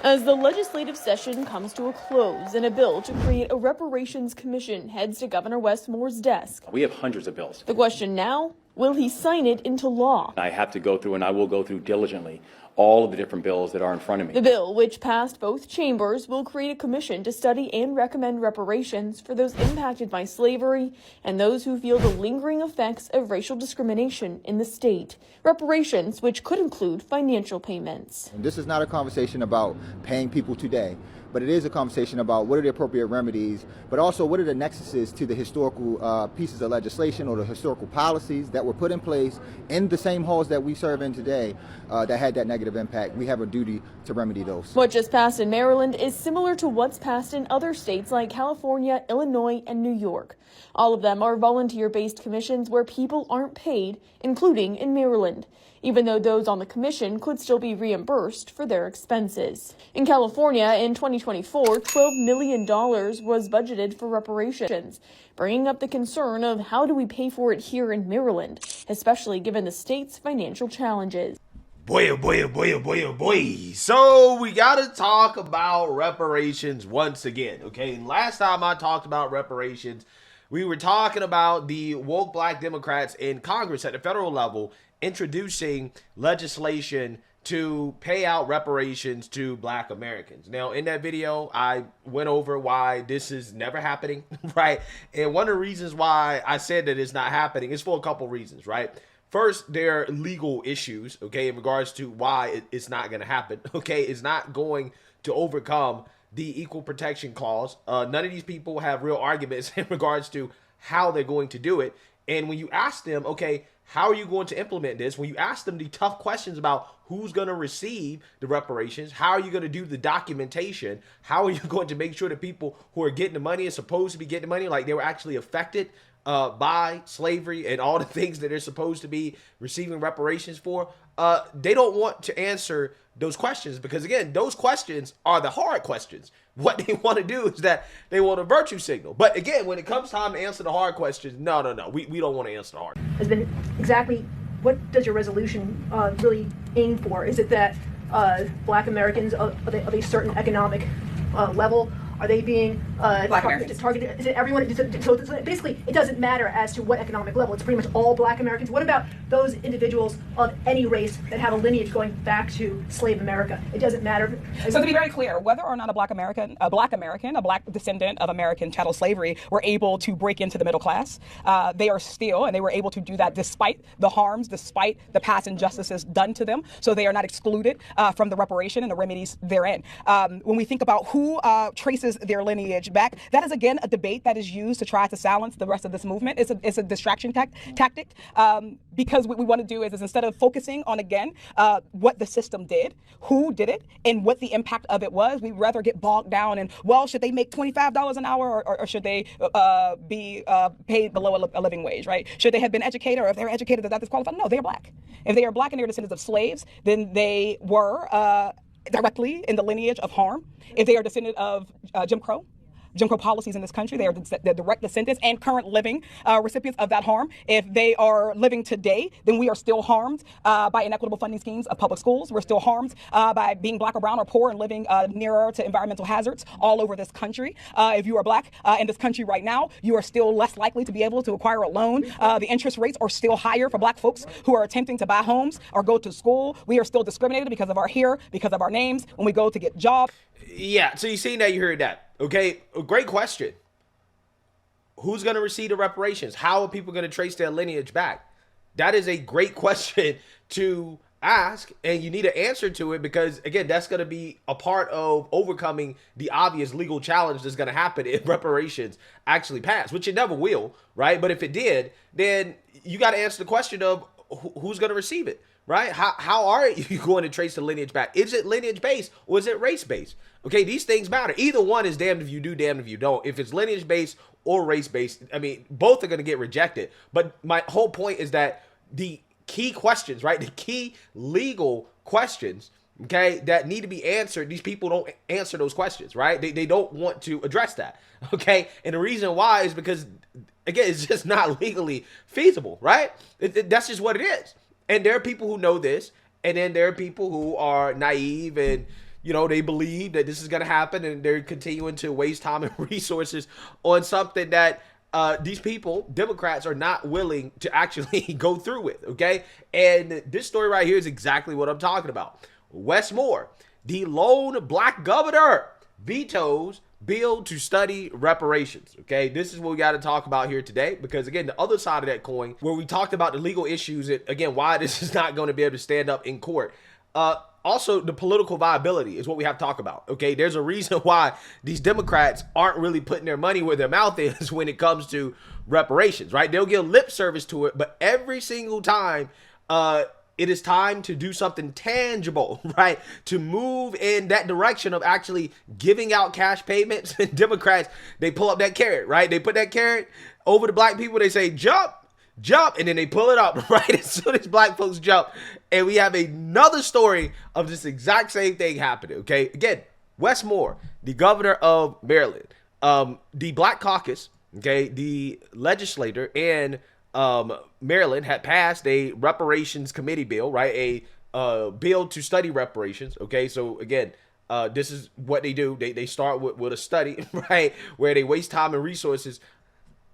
As the legislative session comes to a close and a bill to create a reparations commission heads to Governor Wes Moore's desk. We have hundreds of bills. The question now, will he sign it into law? I have to go through, and I will go through diligently, all of the different bills that are in front of me. The bill, which passed both chambers, will create a commission to study and recommend reparations for those impacted by slavery and those who feel the lingering effects of racial discrimination in the state. Reparations, which could include financial payments. This is not a conversation about paying people today, but it is a conversation about what are the appropriate remedies, but also what are the nexuses to the historical pieces of legislation or the historical policies that were put in place in the same halls that we serve in today that had that negative impact. We have a duty to remedy those. What just passed in Maryland is similar to what's passed in other states like California, Illinois, and New York. All of them are volunteer-based commissions where people aren't paid, including in Maryland, even though those on the commission could still be reimbursed for their expenses. In California, in 2024, $12 million was budgeted for reparations, bringing up the concern of how do we pay for it here in Maryland, especially given the state's financial challenges. Boy, oh boy, oh boy, oh boy, oh boy. So we got to talk about reparations once again, okay? And last time I talked about reparations, we were talking about the woke black Democrats in Congress at the federal level introducing legislation to pay out reparations to black Americans. Now, in that video, I went over why this is never happening, right? And one of the reasons why I said that it's not happening is for a couple reasons, right? First, there are legal issues, okay, in regards to why it's not going to happen, okay? It's not going to overcome the Equal Protection Clause. None of these people have real arguments in regards to how they're going to do it. And when you ask them, okay, how are you going to implement this? When you ask them the tough questions about who's going to receive the reparations, how are you going to do the documentation, how are you going to make sure that people who are getting the money are supposed to be getting the money, like they were actually affected by slavery and all the things that they're supposed to be receiving reparations for, they don't want to answer those questions because, again, those questions are the hard questions. What they want to do is that they want a virtue signal. But again, when it comes time to answer the hard questions, no, we don't want to answer the hard. Has been exactly what does your resolution really aim for? Is it that black Americans of a certain economic level, are they being targeted? Is it everyone? So basically, it doesn't matter as to what economic level. It's pretty much all black Americans. What about those individuals of any race that have a lineage going back to slave America? It doesn't matter. So to be very clear, whether or not a black descendant of American chattel slavery were able to break into the middle class, they are still, and they were able to do that despite the harms, despite the past injustices done to them. So they are not excluded from the reparation and the remedies therein. When we think about who traces their lineage back, that is again a debate that is used to try to silence the rest of this movement. It's a distraction tactic because what we want to do is instead of focusing on again what the system did, who did it, and what the impact of it was, we'd rather get bogged down in, well, should they make $25 an hour or should they be paid below a living wage, right? Should they have been educated, or if they're educated, does that disqualify? No, they're black. If they are black and they're descendants of slaves, then they were directly in the lineage of harm. If they are descendant of Jim Crow policies in this country, they are the direct descendants and current living recipients of that harm. If they are living today, then we are still harmed by inequitable funding schemes of public schools. We're still harmed by being black or brown or poor and living nearer to environmental hazards all over this country. If you are black in this country right now, you are still less likely to be able to acquire a loan. The interest rates are still higher for black folks who are attempting to buy homes or go to school. We are still discriminated because of our hair, because of our names, when we go to get jobs. Yeah, so you see now, you heard that. Okay, a great question. Who's going to receive the reparations? How are people going to trace their lineage back? That is a great question to ask, and you need an answer to it because, again, that's going to be a part of overcoming the obvious legal challenge that's going to happen if reparations actually pass, which it never will, right? But if it did, then you got to answer the question of who's going to receive it, right? How are you going to trace the lineage back? Is it lineage-based or is it race-based? Okay, these things matter. Either one is damned if you do, damned if you don't. If it's lineage-based or race-based, I mean, both are going to get rejected. But my whole point is that the key questions, right, the key legal questions, okay, that need to be answered, these people don't answer those questions, right? They don't want to address that, okay? And the reason why is because, again, it's just not legally feasible, right? That's just what it is. And there are people who know this, and then there are people who are naive and you know, they believe that this is going to happen, and they're continuing to waste time and resources on something that these people, Democrats, are not willing to actually go through with, okay? And this story right here is exactly what I'm talking about. Wes Moore, the lone black governor, vetoes bill to study reparations, okay? This is what we got to talk about here today, because, again, the other side of that coin, where we talked about the legal issues, and, again, why this is not going to be able to stand up in court. Also, the political viability is what we have to talk about, okay? There's a reason why these Democrats aren't really putting their money where their mouth is when it comes to reparations, right? They'll give lip service to it, but every single time it is time to do something tangible, right? To move in that direction of actually giving out cash payments, and Democrats, they pull up that carrot, right? They put that carrot over the black people. They say, jump, and then they pull it up, right? As soon as black folks jump, and we have another story of this exact same thing happening, okay? Again, Wes Moore, the governor of Maryland, the Black Caucus, okay, the legislator in Maryland had passed a reparations committee bill, right? A bill to study reparations, okay? So, again, this is what they do. They start with a study, right, where they waste time and resources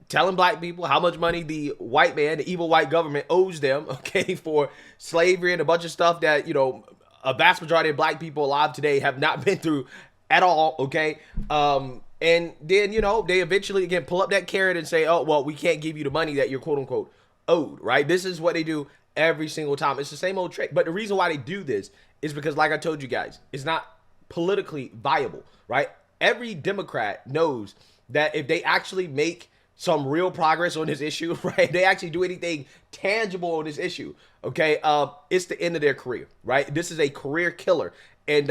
telling black people how much money the white man, the evil white government, owes them, okay, for slavery and a bunch of stuff that, you know, a vast majority of black people alive today have not been through at all, okay? And then, you know, they eventually, again, pull up that carrot and say, oh, well, we can't give you the money that you're, quote unquote, owed, right? This is what they do every single time. It's the same old trick. But the reason why they do this is because, like I told you guys, it's not politically viable, right? Every Democrat knows that if they actually make some real progress on this issue, right? They actually do anything tangible on this issue, okay? It's the end of their career, right? This is a career killer. And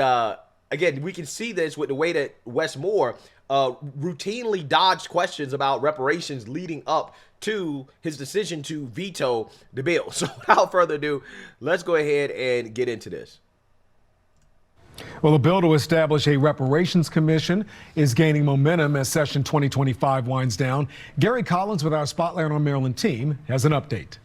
again, we can see this with the way that Wes Moore routinely dodged questions about reparations leading up to his decision to veto the bill. So without further ado, let's go ahead and get into this. Well, a bill to establish a reparations commission is gaining momentum as session 2025 winds down. Gary Collins with our Spotlight on Maryland team has an update.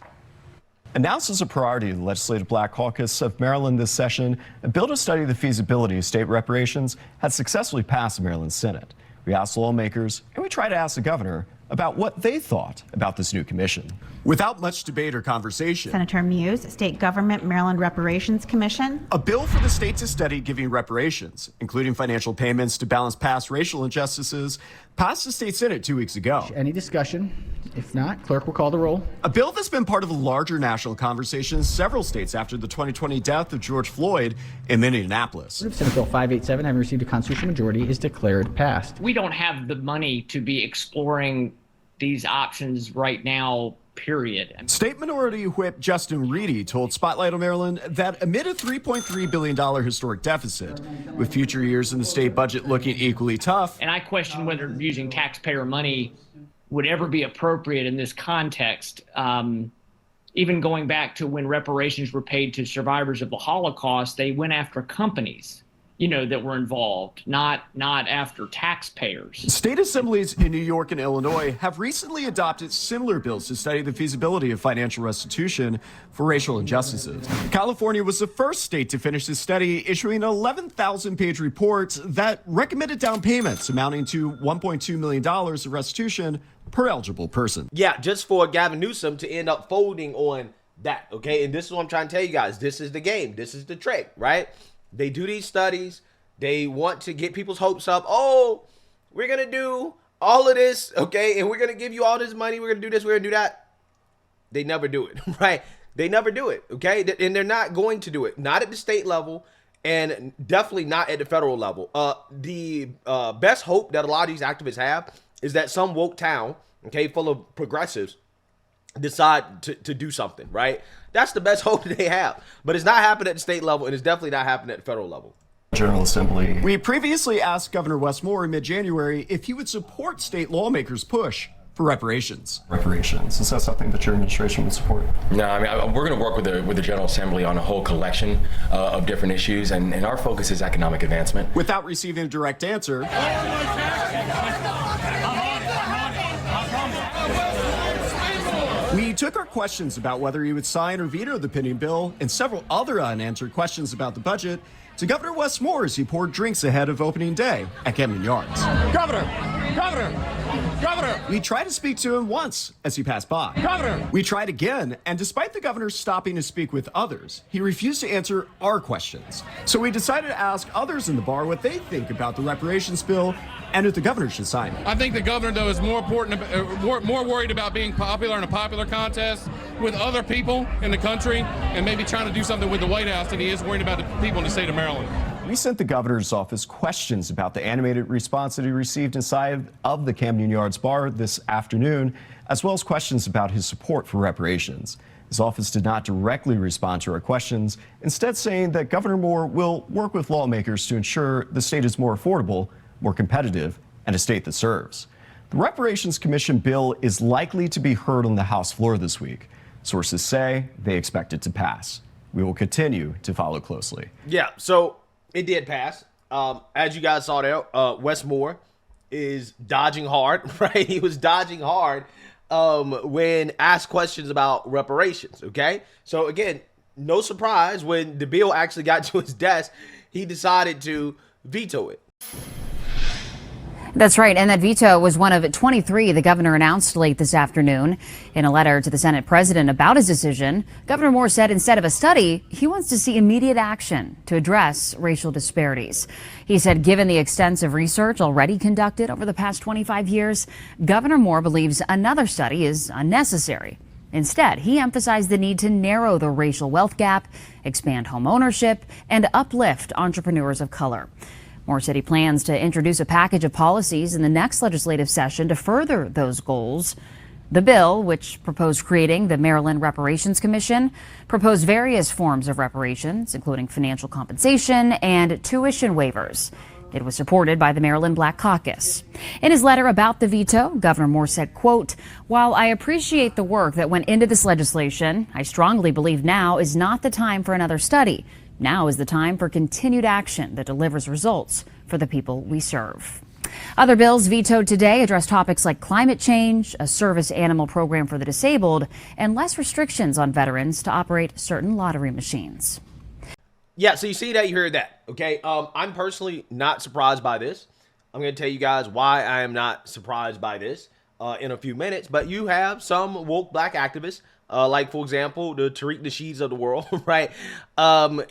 Announced as a priority of the Legislative Black Caucus of Maryland this session, a bill to study the feasibility of state reparations has successfully passed the Maryland Senate. We asked lawmakers and we tried to ask the governor about what they thought about this new commission. Without much debate or conversation, Senator Muse, State Government Maryland Reparations Commission. A bill for the state to study giving reparations, including financial payments to balance past racial injustices, passed the state Senate 2 weeks ago. Any discussion? If not, clerk will call the roll. A bill that's been part of a larger national conversation in several states after the 2020 death of George Floyd in Minneapolis. Senate Bill 587, having received a constitutional majority, is declared passed. We don't have the money to be exploring these options right now, period. State Minority Whip Justin Reedy told Spotlight on Maryland that amid a $3.3 billion historic deficit, with future years in the state budget looking equally tough. And I question whether using taxpayer money would ever be appropriate in this context. Even going back to when reparations were paid to survivors of the Holocaust, they went after companies, you know, that were involved, not after taxpayers. State assemblies in New York and Illinois have recently adopted similar bills to study the feasibility of financial restitution for racial injustices. California was the first state to finish this study, issuing an 11,000-page report that recommended down payments amounting to $1.2 million of restitution per eligible person. Yeah, just for Gavin Newsom to end up folding on that, okay? And this is what I'm trying to tell you guys. This is the game. This is the trick, right? They do these studies. They want to get people's hopes up. Oh, we're going to do all of this, okay? And we're going to give you all this money. We're going to do this. We're going to do that. They never do it, right? They never do it, okay? And they're not going to do it. Not at the state level and definitely not at the federal level. The best hope that a lot of these activists have is that some woke town, okay, full of progressives, decide to do something, right? That's the best hope that they have. But it's not happening at the state level, and it's definitely not happening at the federal level. General Assembly. We previously asked Governor Wes Moore in mid-January if he would support state lawmakers' push for reparations. Reparations, is that something that your administration would support? No, I mean, we're going to work with the General Assembly on a whole collection of different issues, and our focus is economic advancement. Without receiving a direct answer, we took our questions about whether he would sign or veto the pending bill and several other unanswered questions about the budget to Governor Wes Moore as he poured drinks ahead of opening day at Camden Yards. Governor! We tried to speak to him once as he passed by. Governor! We tried again, and despite the governor stopping to speak with others, he refused to answer our questions. So we decided to ask others in the bar what they think about the reparations bill and if the governor should sign it. I think the governor, though, is more worried about being popular in a popular contest with other people in the country and maybe trying to do something with the White House than he is worried about the people in the state of Maryland. We sent the governor's office questions about the animated response that he received inside of the Camden Yards bar this afternoon, as well as questions about his support for reparations. His office did not directly respond to our questions, instead saying that Governor Moore will work with lawmakers to ensure the state is more affordable, more competitive, and a state that serves. The Reparations Commission bill is likely to be heard on the House floor this week. Sources say they expect it to pass. We will continue to follow closely. Yeah, so it did pass. As you guys saw there, Wes Moore is dodging hard, right? He was dodging hard when asked questions about reparations, okay? So again, no surprise when the bill actually got to his desk, he decided to veto it. That's right. And that veto was one of 23 the governor announced late this afternoon. In a letter to the Senate president about his decision, Governor Moore said instead of a study, he wants to see immediate action to address racial disparities. He said given the extensive research already conducted over the past 25 years, Governor Moore believes another study is unnecessary. Instead, he emphasized the need to narrow the racial wealth gap, expand home ownership, and uplift entrepreneurs of color. Moore said he plans to introduce a package of policies in the next legislative session to further those goals. The bill, which proposed creating the Maryland Reparations Commission, proposed various forms of reparations, including financial compensation and tuition waivers. It was supported by the Maryland Black Caucus. In his letter about the veto, Governor Moore said, quote, "While I appreciate the work that went into this legislation, I strongly believe now is not the time for another study. Now is the time for continued action that delivers results for the people we serve." Other bills vetoed today address topics like climate change, a service animal program for the disabled, and less restrictions on veterans to operate certain lottery machines. Yeah, so you see that, you heard that, okay? I'm personally not surprised by this. I'm going to tell you guys why I am not surprised by this in a few minutes. But you have some woke black activists, like, for example, the Tariq Nasheeds of the world, right?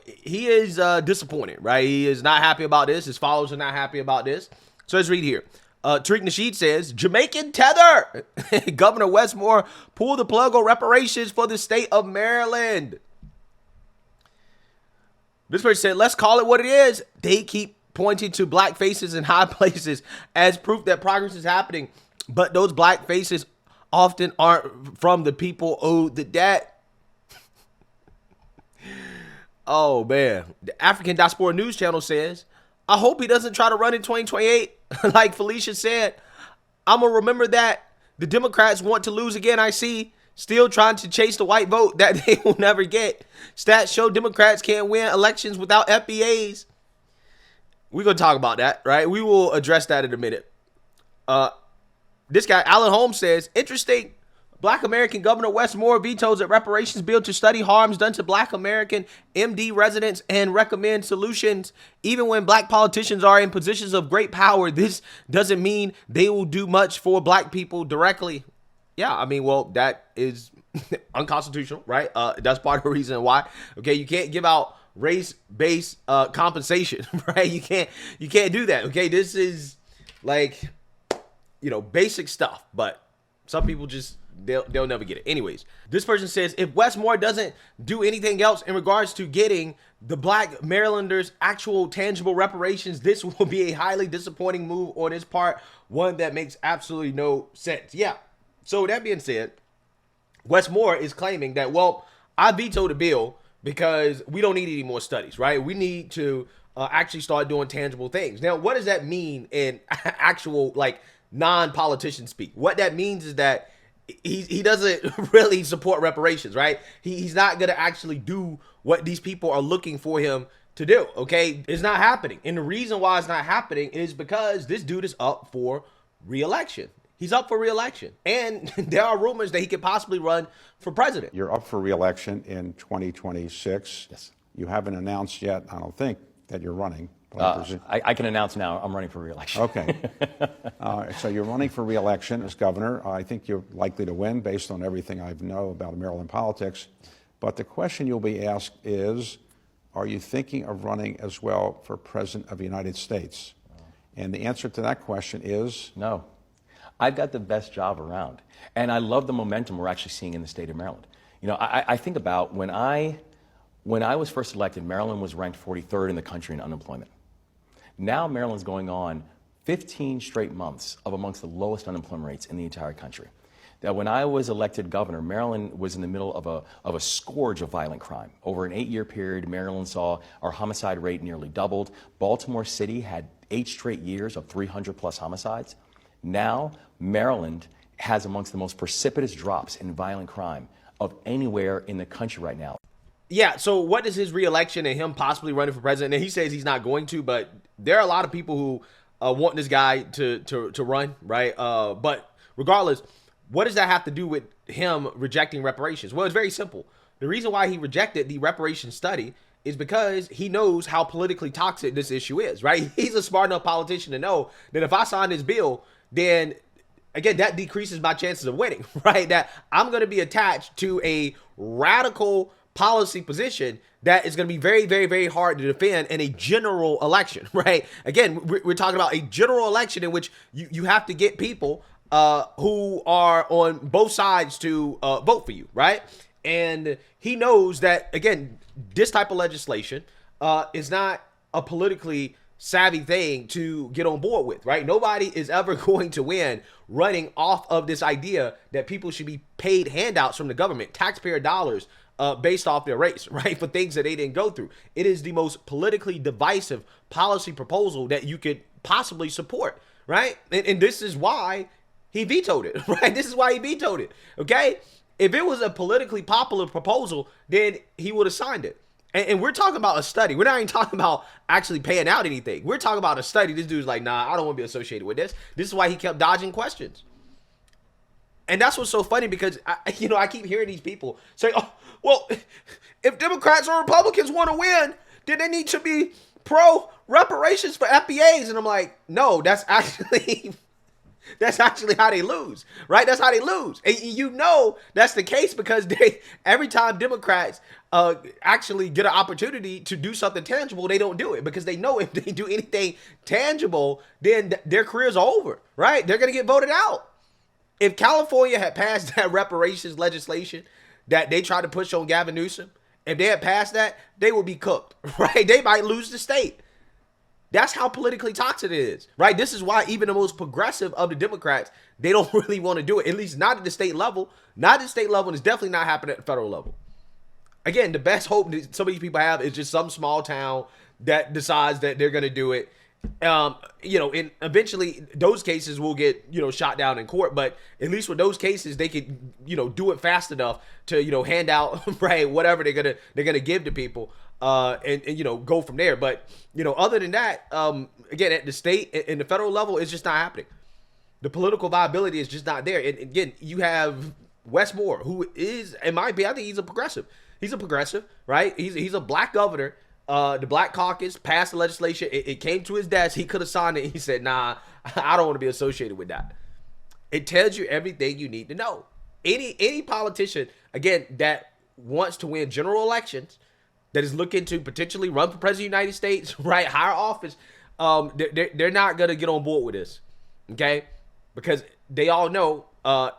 He is disappointed, right? He is not happy about this. His followers are not happy about this. So let's read here. Tariq Nasheed says, Jamaican tether. Governor Wes Moore pulled the plug on reparations for the state of Maryland. This person said, let's call it what it is. They keep pointing to black faces in high places as proof that progress is happening. But those black faces often aren't from the people owed the debt. Oh, man. The African Diaspora News Channel says, I hope he doesn't try to run in 2028. Like Felicia said, I'm going to remember that. The Democrats want to lose again, I see. Still trying to chase the white vote that they will never get. Stats show Democrats can't win elections without FBAs. We're going to talk about that, right? We will address that in a minute. This guy, Alan Holmes, says, interesting. Black American Governor Wes Moore vetoes a reparations bill to study harms done to Black American MD residents and recommend solutions. Even when Black politicians are in positions of great power, this doesn't mean they will do much for Black people directly. Yeah, I mean, well, that is unconstitutional, right? That's part of the reason why. Okay, you can't give out race-based compensation, right? You can't do that. Okay, this is like, you know, basic stuff, but some people just they'll never get it. Anyways, this person says, if Wes Moore doesn't do anything else in regards to getting the Black Marylanders actual tangible reparations, this will be a highly disappointing move on his part, one that makes absolutely no sense. Yeah. So that being said, Wes Moore is claiming that, well, I vetoed the bill because we don't need any more studies, right? We need to actually start doing tangible things. Now, what does that mean in actual, like, non-politician speak? What that means is that he doesn't really support reparations, right? He's not going to actually do what these people are looking for him to do, okay? It's not happening. And the reason why it's not happening is because this dude is up for re-election. He's up for re-election. And there are rumors that he could possibly run for president. You're up for re-election in 2026. Yes. You haven't announced yet, I don't think, that you're running. I can announce now I'm running for re-election. Okay. So you're running for re-election as governor. I think you're likely to win based on everything I know about Maryland politics. But the question you'll be asked is, are you thinking of running as well for President of the United States? And the answer to that question is? No. I've got the best job around. And I love the momentum we're actually seeing in the state of Maryland. You know, I think about when I was first elected, Maryland was ranked 43rd in the country in unemployment. Now Maryland's going on 15 straight months of amongst the lowest unemployment rates in the entire country. That when I was elected governor, Maryland was in the middle of a scourge of violent crime. Over an 8-year period, Maryland saw our homicide rate nearly doubled. Baltimore City had 8 straight years of 300+ homicides. Now, Maryland has amongst the most precipitous drops in violent crime of anywhere in the country right now. Yeah, so what is his re-election and him possibly running for president? And he says he's not going to, but there are a lot of people who want this guy to run, right? But regardless, what does that have to do with him rejecting reparations? Well, it's very simple. The reason why he rejected the reparations study is because he knows how politically toxic this issue is, right? He's a smart enough politician to know that if I sign this bill, then again, that decreases my chances of winning, right? That I'm going to be attached to a radical policy position that is going to be very, very, very hard to defend in a general election, right? Again, we're talking about a general election in which you have to get people who are on both sides to vote for you, right? And he knows that, again, this type of legislation is not a politically savvy thing to get on board with, right? Nobody is ever going to win running off of this idea that people should be paid handouts from the government, taxpayer dollars, based off their race, right? For things that they didn't go through. It is the most politically divisive policy proposal that you could possibly support, right? And this is why he vetoed it, right? This is why he vetoed it, okay? If it was a politically popular proposal, then he would have signed it. And we're talking about a study. We're not even talking about actually paying out anything. We're talking about a study. This dude's like, nah, I don't want to be associated with this. This is why he kept dodging questions. And that's what's so funny because, I keep hearing these people say, oh, well, if Democrats or Republicans want to win, then they need to be pro reparations for FBAs. And I'm like, no, that's actually how they lose, right? That's how they lose. And you know that's the case because every time Democrats actually get an opportunity to do something tangible, they don't do it because they know if they do anything tangible, then their careers are over, right? They're going to get voted out. If California had passed that reparations legislation that they tried to push on Gavin Newsom, if they had passed that, they would be cooked, right? They might lose the state. That's how politically toxic it is, right? This is why even the most progressive of the Democrats, they don't really want to do it, at least not at the state level. Not at the state level, and it's definitely not happening at the federal level. Again, the best hope that some of these people have is just some small town that decides that they're going to do it. And eventually those cases will get, shot down in court. But at least with those cases, they could, do it fast enough to, hand out, right, whatever they're gonna give to people, and go from there. But, other than that, again, at the state and the federal level, it's just not happening. The political viability is just not there. And again, you have Wes Moore, who is, in my opinion, I think he's a progressive. He's a progressive, right? He's a black governor. The Black Caucus passed the legislation. It came to his desk. He could have signed it. He said, nah, I don't want to be associated with that. It tells you everything you need to know. Any politician, again, that wants to win general elections, that is looking to potentially run for president of the United States, right, higher office, they're not going to get on board with this, okay? Because they all know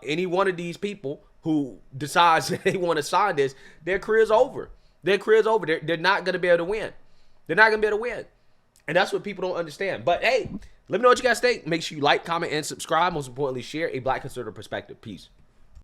any one of these people who decides that they want to sign this, their career's over. Their career's over. They're not going to be able to win. They're not going to be able to win. And that's what people don't understand. But hey, let me know what you guys think. Make sure you like, comment, and subscribe. Most importantly, share a Black conservative perspective. Peace.